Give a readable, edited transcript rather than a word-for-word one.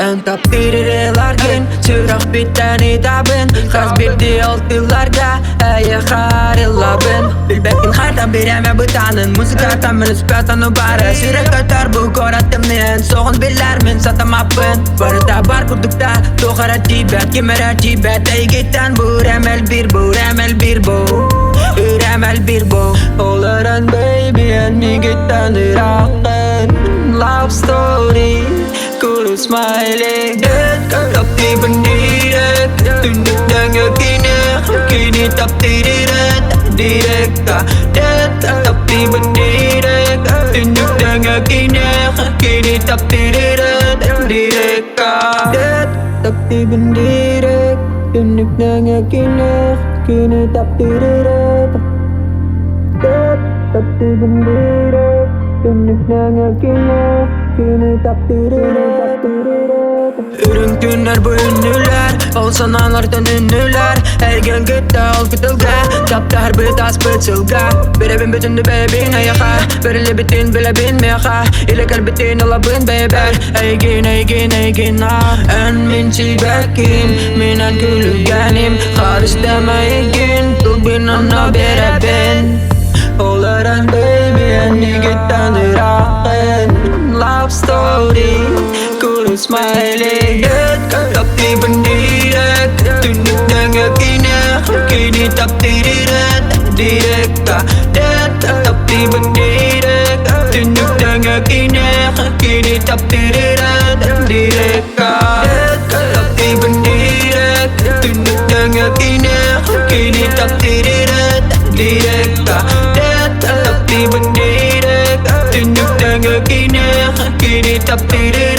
En tapdirilarken Çırak biteni tabın Kaz birdi oltılarda Eye harılabın Bilbekin hardan bireme bıtanın Müzika tamını süpyatanı bara Sürek öter bu koratımın Soğun billermin satamapın Barıda bar kurdukta Toğara tibet Kimere tibet Ey gitten bu remel bir bu Remel bir bu Remel bir bu Olaran baby and me gitten ırakın Love story Kuru smiley Tapi bendirek Tunduk dengan kini tapi direk Tapi bendirek Tunduk dengan kini tapi direk Tapi bendirek Tunduk dengan kini tapi direk Tapi bendirek Tunduk dengan kini tapi direk Ürün günler bu ünlüler Olsan anlardan ünlüler Egen gitti ol kıtılga Tapta her bir tas bıçılga Birebin bütündü bebin ayağa Berili bitin bile bilmeyağa İle kalbitin alabın beber Egin En min çibekin Minen gülügenim Karış deme egin Tubin anna berebin Olaran baby En gitten ırakın Love story Kuru smiley Tapi bendirek Tunduk dengan kini tapi direk Tapi bendirek Tunduk dengan kini tapi direk Tapi bendirek Tunduk dengan kini tapi direk Tapi bendirek Tunduk dengan kini tapi direk